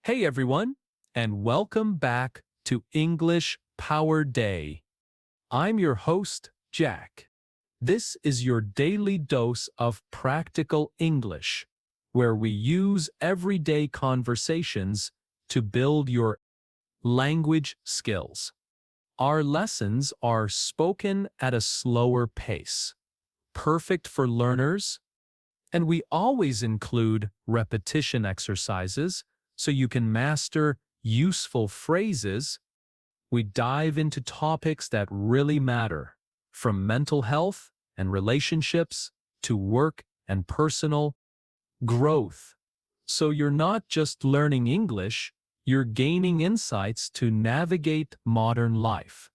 Hey everyone, and welcome back to English Power Day. I'm your host, Jack. This is your daily dose of practical English, where we use everyday conversations to build your language skills. Our lessons are spoken at a slower pace, perfect for learners, and we always include repetition exercises so you can master useful phrases. We dive into topics that really matter, from mental health and relationships to work and personal growth. So you're not just learning English, you're gaining insights to navigate modern life.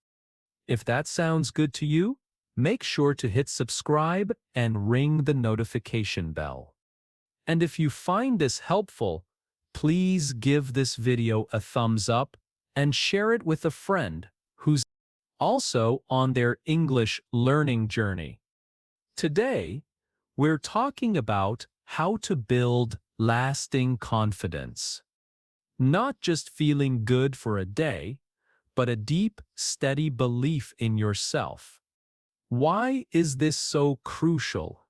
If that sounds good to you, make sure to hit subscribe and ring the notification bell. And if you find this helpful, please give this video a thumbs up and share it with a friend who's also on their English learning journey. Today, we're talking about how to build lasting confidence. Not just feeling good for a day, but a deep, steady belief in yourself. Why is this so crucial?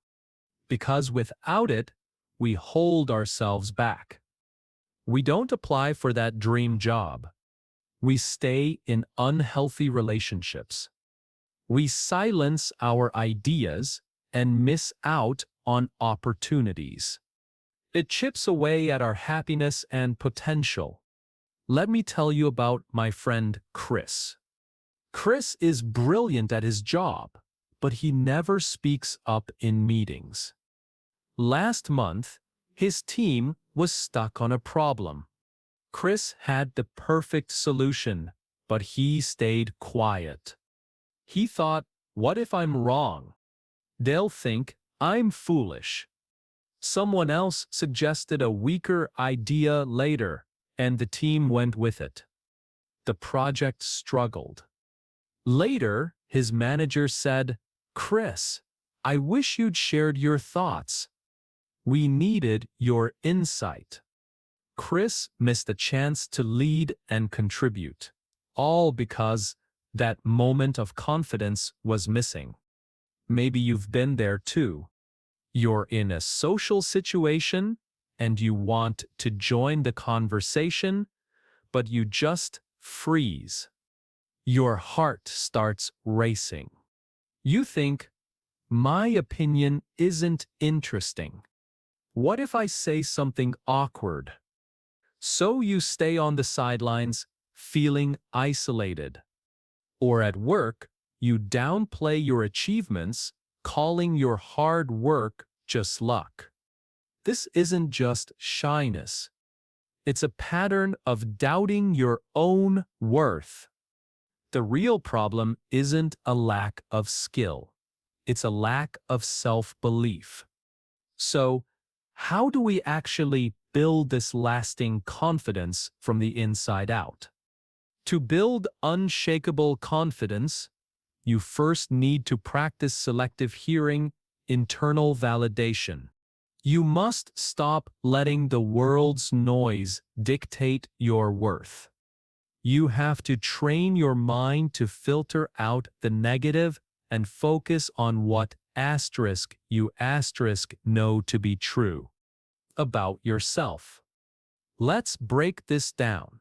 Because without it, we hold ourselves back. We don't apply for that dream job. We stay in unhealthy relationships. We silence our ideas and miss out on opportunities. It chips away at our happiness and potential. Let me tell you about my friend Chris. Chris is brilliant at his job, but he never speaks up in meetings. Last month, his team was stuck on a problem. Chris had the perfect solution, but he stayed quiet. He thought, what if I'm wrong? They'll think I'm foolish. Someone else suggested a weaker idea later, and the team went with it. The project struggled. Later, his manager said, Chris, I wish you'd shared your thoughts. We needed your insight. Chris missed a chance to lead and contribute, all because that moment of confidence was missing. Maybe you've been there too. You're in a social situation and you want to join the conversation, but you just freeze. Your heart starts racing. You think, my opinion isn't interesting. What if I say something awkward? So you stay on the sidelines, feeling isolated. Or at work, you downplay your achievements, calling your hard work just luck. This isn't just shyness. It's a pattern of doubting your own worth. The real problem isn't a lack of skill. It's a lack of self-belief. So, how do we actually build this lasting confidence from the inside out? To build unshakable confidence, you first need to practice selective hearing, internal validation. You must stop letting the world's noise dictate your worth. You have to train your mind to filter out the negative and focus on what you know to be true about yourself. Let's break this down.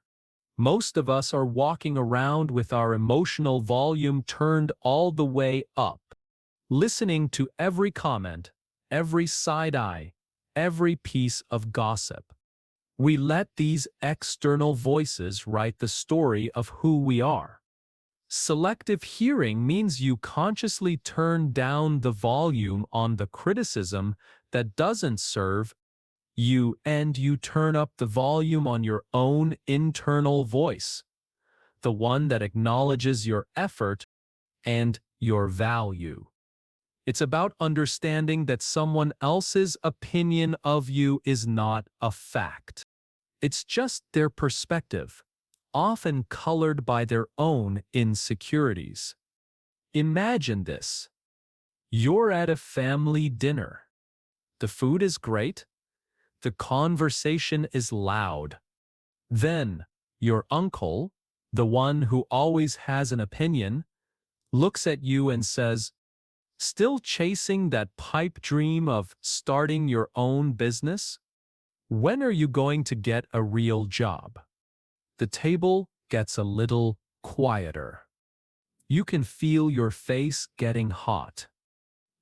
Most of us are walking around with our emotional volume turned all the way up, listening to every comment, every side eye, every piece of gossip. We let these external voices write the story of who we are. Selective hearing means you consciously turn down the volume on the criticism that doesn't serve you, and you turn up the volume on your own internal voice, the one that acknowledges your effort and your value. It's about understanding that someone else's opinion of you is not a fact. It's just their perspective, often colored by their own insecurities. Imagine this. You're at a family dinner. The food is great. The conversation is loud. Then, your uncle, the one who always has an opinion, looks at you and says, "Still chasing that pipe dream of starting your own business? When are you going to get a real job?" The table gets a little quieter. You can feel your face getting hot.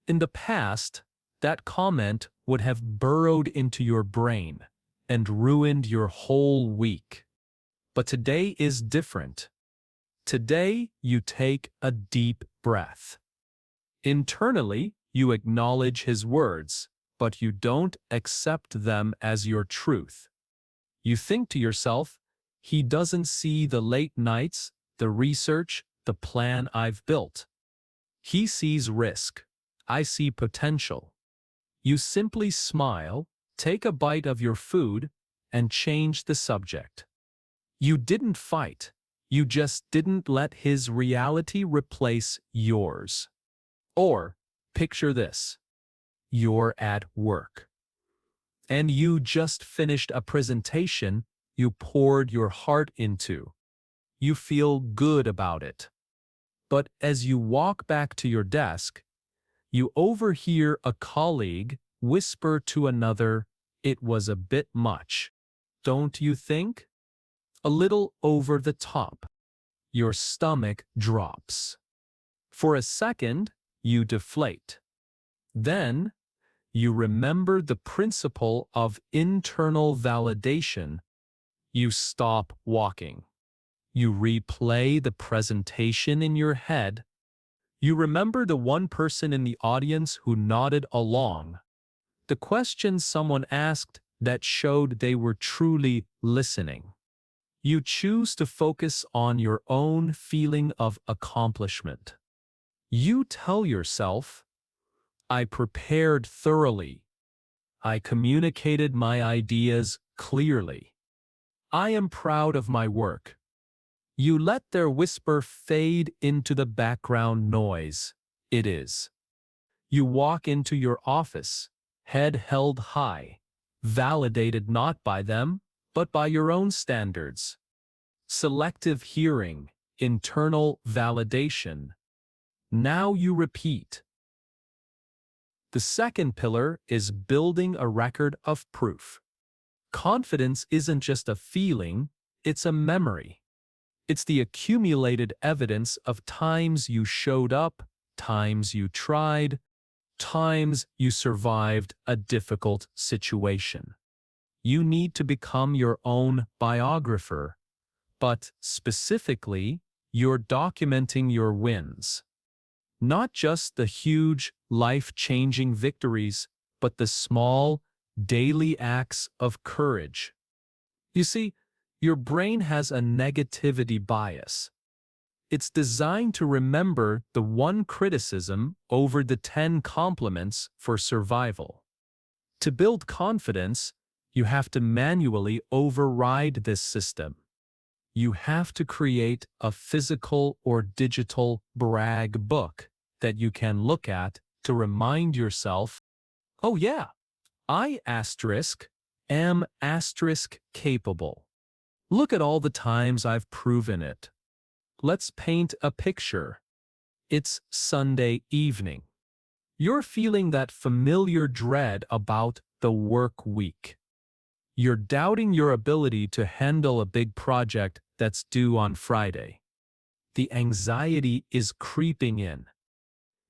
In the past, that comment would have burrowed into your brain and ruined your whole week. But today is different. Today, you take a deep breath. Internally, you acknowledge his words, but you don't accept them as your truth. You think to yourself, he doesn't see the late nights, the research, the plan I've built. He sees risk. I see potential. You simply smile, take a bite of your food, and change the subject. You didn't fight. You just didn't let his reality replace yours. Or, picture this. You're at work. And you just finished a presentation you poured your heart into. You feel good about it. But as you walk back to your desk, you overhear a colleague whisper to another, "It was a bit much, don't you think? A little over the top." Your stomach drops. For a second, you deflate. Then, you remember the principle of internal validation. You stop walking. You replay the presentation in your head. You remember the one person in the audience who nodded along. The question someone asked that showed they were truly listening. You choose to focus on your own feeling of accomplishment. You tell yourself, "I prepared thoroughly. I communicated my ideas clearly. I am proud of my work." You let their whisper fade into the background noise. It is. You walk into your office, head held high, validated not by them, but by your own standards. Selective hearing, internal validation. Now you repeat. The second pillar is building a record of proof. Confidence isn't just a feeling, it's a memory. It's the accumulated evidence of times you showed up, times you tried, times you survived a difficult situation. You need to become your own biographer, but specifically, you're documenting your wins. Not just the huge, life-changing victories, but the small, daily acts of courage. You see, your brain has a negativity bias. It's designed to remember the one criticism over the 10 compliments for survival. To build confidence, you have to manually override this system. You have to create a physical or digital brag book that you can look at to remind yourself, "Oh yeah, I am capable. Look at all the times I've proven it." Let's paint a picture. It's Sunday evening. You're feeling that familiar dread about the work week. You're doubting your ability to handle a big project that's due on Friday. The anxiety is creeping in.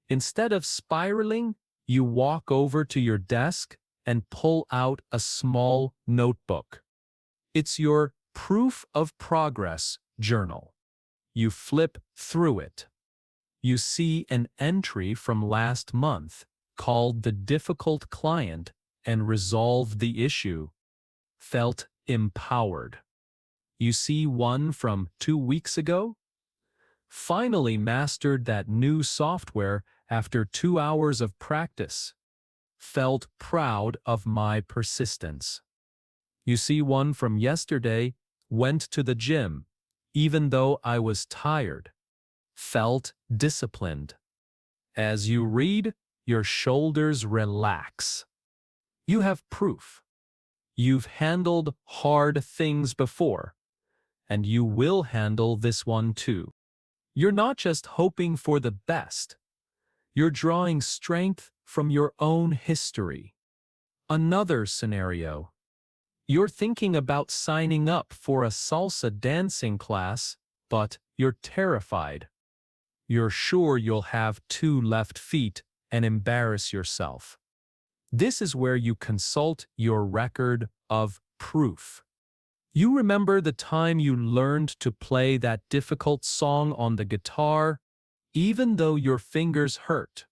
Instead of spiraling, you walk over to your desk and pull out a small notebook. It's your proof of progress journal. You flip through it. You see an entry from last month called "The Difficult Client" and "Resolved the Issue." Felt empowered. You see one from 2 weeks ago? Finally mastered that new software after 2 hours of practice. Felt proud of my persistence. You see one from yesterday? Went to the gym, even though I was tired. Felt disciplined. As you read, your shoulders relax. You have proof. You've handled hard things before, and you will handle this one too. You're not just hoping for the best, you're drawing strength from your own history. Another scenario. You're thinking about signing up for a salsa dancing class, but you're terrified. You're sure you'll have two left feet and embarrass yourself. This is where you consult your record of proof. You remember the time you learned to play that difficult song on the guitar, even though your fingers hurt.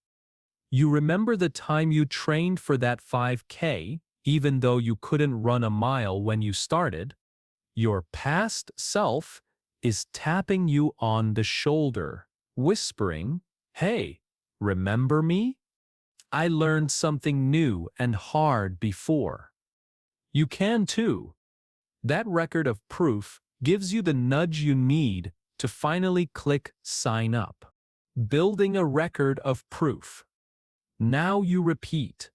You remember the time you trained for that 5K, even though you couldn't run a mile when you started. Your past self is tapping you on the shoulder, whispering, "Hey, remember me? I learned something new and hard before. You can too." That record of proof gives you the nudge you need to finally click sign up. Building a record of proof. Now you repeat.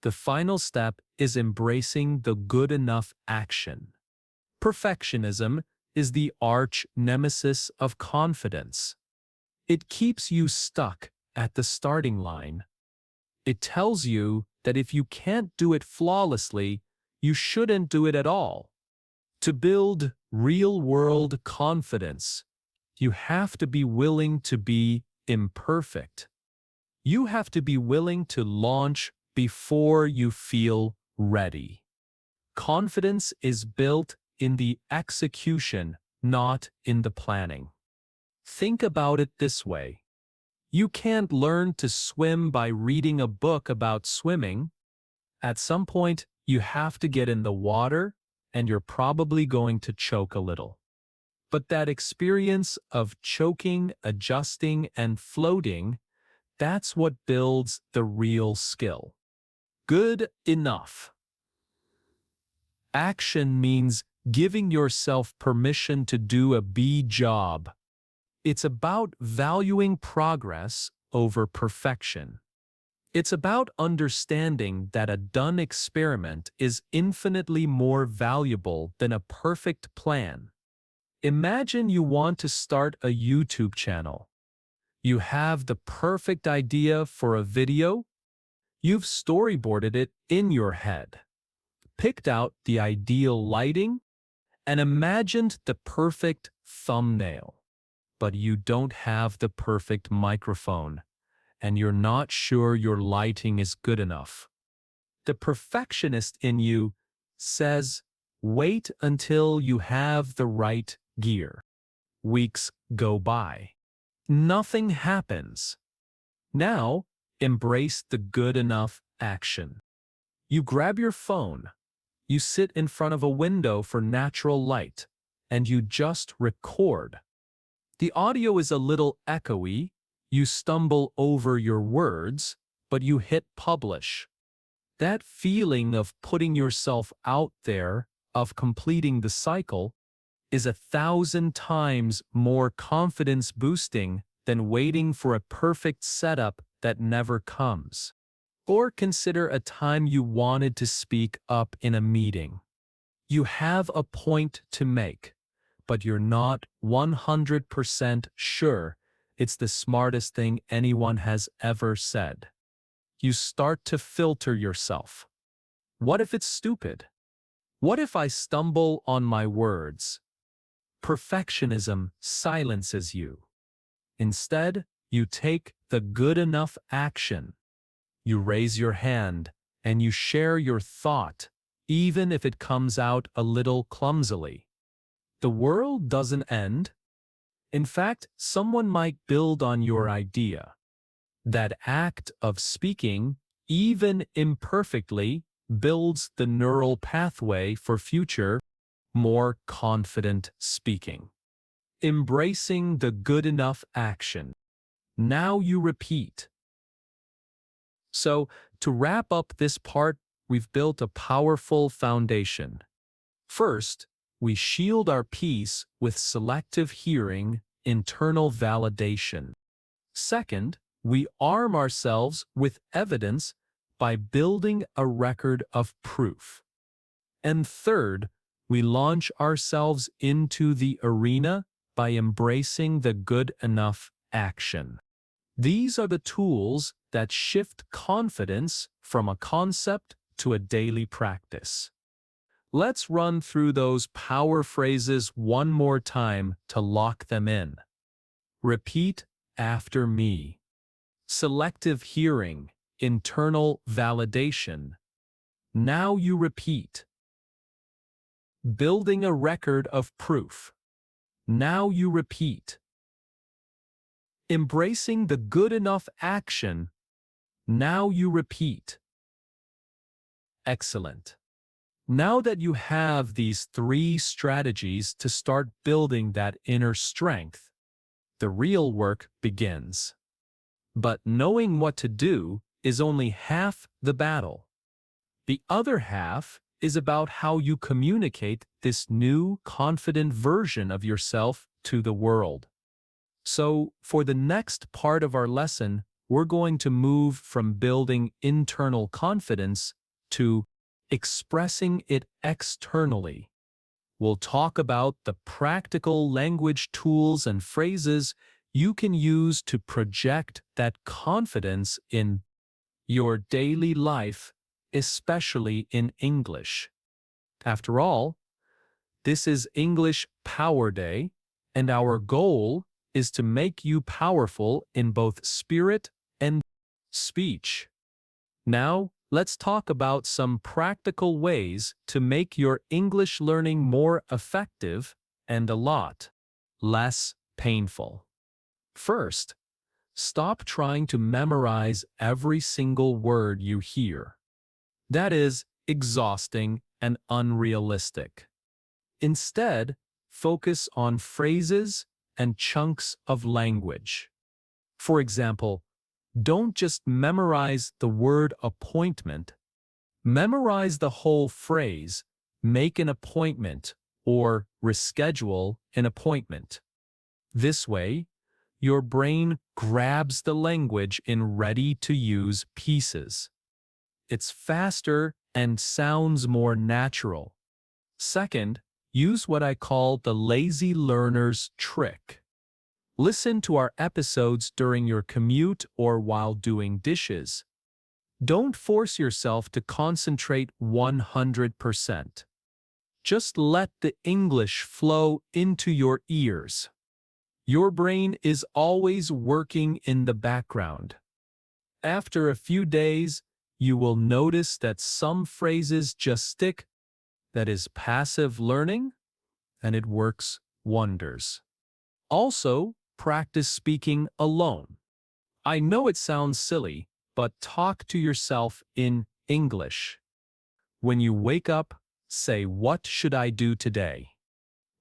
The final step is embracing the good enough action. Perfectionism is the arch nemesis of confidence. It keeps you stuck at the starting line. It tells you that if you can't do it flawlessly, you shouldn't do it at all. To build real-world confidence, you have to be willing to be imperfect. You have to be willing to launch before you feel ready. Confidence is built in the execution, not in the planning. Think about it this way. You can't learn to swim by reading a book about swimming. At some point, you have to get in the water, and you're probably going to choke a little. But that experience of choking, adjusting, and floating, that's what builds the real skill. Good enough. Action means giving yourself permission to do a B job. It's about valuing progress over perfection. It's about understanding that a done experiment is infinitely more valuable than a perfect plan. Imagine you want to start a YouTube channel. You have the perfect idea for a video. You've storyboarded it in your head, picked out the ideal lighting, and imagined the perfect thumbnail. But you don't have the perfect microphone, and you're not sure your lighting is good enough. The perfectionist in you says, wait until you have the right gear. Weeks go by. Nothing happens. Now, embrace the good enough action. You grab your phone, you sit in front of a window for natural light, and you just record. The audio is a little echoey, you stumble over your words, but you hit publish. That feeling of putting yourself out there, of completing the cycle, is 1,000 times more confidence-boosting than waiting for a perfect setup that never comes. Or consider a time you wanted to speak up in a meeting. You have a point to make, but you're not 100% sure it's the smartest thing anyone has ever said. You start to filter yourself. What if it's stupid? What if I stumble on my words? Perfectionism silences you. Instead, you take the good enough action. You raise your hand and you share your thought, even if it comes out a little clumsily. The world doesn't end. In fact, someone might build on your idea. That act of speaking, even imperfectly, builds the neural pathway for future, more confident speaking. Embracing the good enough action. Now you repeat. So, to wrap up this part, we've built a powerful foundation. First, we shield our peace with selective hearing, internal validation. Second, we arm ourselves with evidence by building a record of proof. And third, we launch ourselves into the arena by embracing the good enough action. These are the tools that shift confidence from a concept to a daily practice. Let's run through those power phrases one more time to lock them in. Repeat after me. Selective hearing, internal validation. Now you repeat. Building a record of proof. Now you repeat. Embracing the good enough action. Now you repeat. Excellent. Now that you have these 3 strategies to start building that inner strength, the real work begins. But knowing what to do is only half the battle. The other half is about how you communicate this new, confident version of yourself to the world. So, for the next part of our lesson, we're going to move from building internal confidence to expressing it externally. We'll talk about the practical language tools and phrases you can use to project that confidence in your daily life, especially in English. After all, this is English Power Day, and our goal is to make you powerful in both spirit and speech. Now, let's talk about some practical ways to make your English learning more effective and a lot less painful. First, stop trying to memorize every single word you hear. That is exhausting and unrealistic. Instead, focus on phrases and chunks of language. For example, don't just memorize the word appointment. Memorize the whole phrase, make an appointment, or reschedule an appointment. This way, your brain grabs the language in ready-to-use pieces. It's faster and sounds more natural. Second, use what I call the lazy learner's trick. Listen to our episodes during your commute or while doing dishes. Don't force yourself to concentrate 100%. Just let the English flow into your ears. Your brain is always working in the background. After a few days, you will notice that some phrases just stick. That is passive learning, and it works wonders. Also, practice speaking alone. I know it sounds silly, but talk to yourself in English. When you wake up, say, "What should I do today?"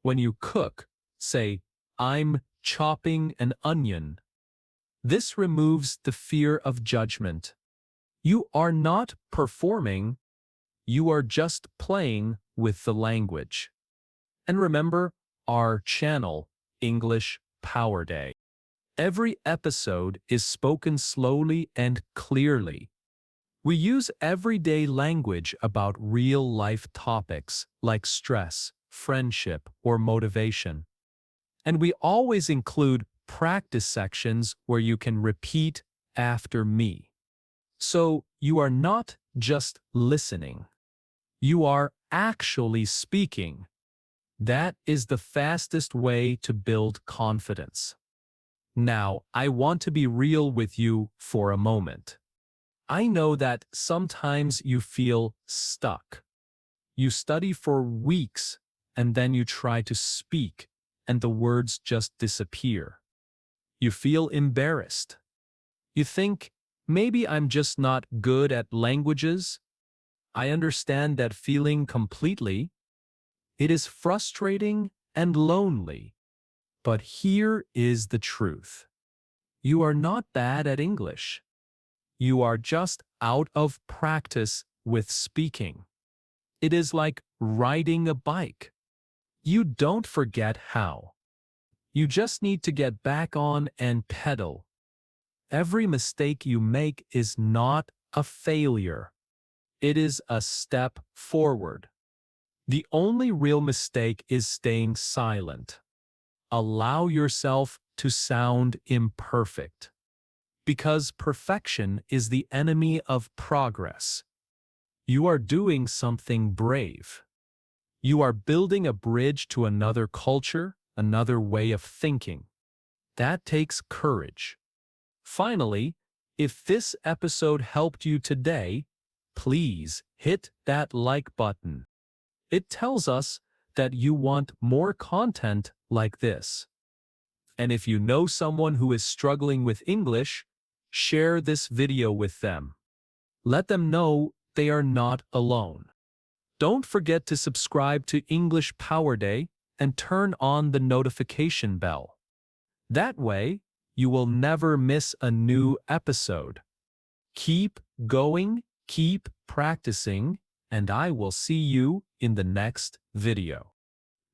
When you cook, say, "I'm chopping an onion." This removes the fear of judgment. You are not performing, you are just playing with the language. And remember our channel, English Power Day. Every episode is spoken slowly and clearly. We use everyday language about real-life topics like stress, friendship, or motivation. And we always include practice sections where you can repeat after me. So you are not just listening. You are actually speaking. That is the fastest way to build confidence. Now, I want to be real with you for a moment. I know that sometimes you feel stuck. You study for weeks, and then you try to speak, and the words just disappear. You feel embarrassed. You think, maybe I'm just not good at languages. I understand that feeling completely. It is frustrating and lonely. But here is the truth. You are not bad at English. You are just out of practice with speaking. It is like riding a bike. You don't forget how. You just need to get back on and pedal. Every mistake you make is not a failure. It is a step forward. The only real mistake is staying silent. Allow yourself to sound imperfect. Because perfection is the enemy of progress. You are doing something brave. You are building a bridge to another culture, another way of thinking. That takes courage. Finally, if this episode helped you today, please hit that like button. It tells us that you want more content like this. And if you know someone who is struggling with English, share this video with them. Let them know they are not alone. Don't forget to subscribe to English Power Day and turn on the notification bell. That way, you will never miss a new episode. Keep going, keep practicing, and I will see you in the next video.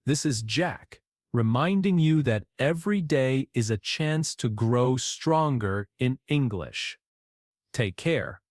This is Jack, reminding you that every day is a chance to grow stronger in English. Take care.